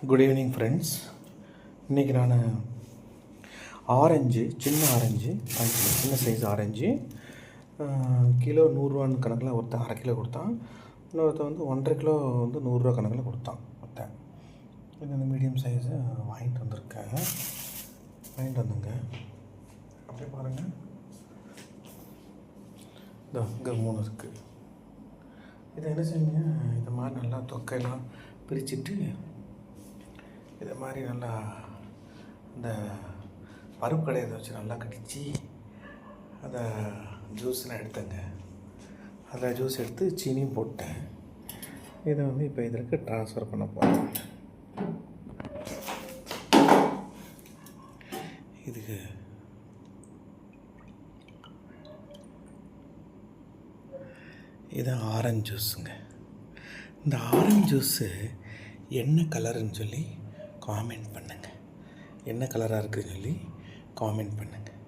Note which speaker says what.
Speaker 1: Good evening friends. இன்றைக்கி நான் orange, சின்ன ஆரஞ்சு, சின்ன சைஸ் ஆரஞ்சு கிலோ 100ரூவான்னு கணக்கில் ஒருத்தன் 1/2 கிலோ கொடுத்தான். இன்னொருத்தன் வந்து 1.5 கிலோ வந்து 100ரூவா கணக்கில் கொடுத்தான் ஒருத்தன். இது இந்த மீடியம் சைஸு வாங்கிட்டு வந்துங்க. அப்படியே பாருங்கள், இதோ இங்கே 3 இருக்குது. இதை என்ன செய்யுங்க, இந்த மாதிரி நல்லா தொக்கையெல்லாம் பிரிச்சுட்டு இதை மாதிரி நல்லா இந்த பருப்பு கடையை வச்சு நல்லா கடிச்சு அதை ஜூஸ் நான் எடுத்தேங்க. அதில் ஜூஸ் எடுத்து சீனியும் போட்டேன். இதை வந்து இப்போ இதற்கு ட்ரான்ஸ்ஃபர் பண்ண போகிறேன். இதுக்கு இது ஆரஞ்சு ஜூஸுங்க. இந்த ஆரஞ்சு ஜூஸு என்ன கலருன்னு சொல்லி காமெண்ட் பண்ணுங்கள். என்ன கலராக இருக்குதுன்னு சொல்லி காமெண்ட் பண்ணுங்கள்.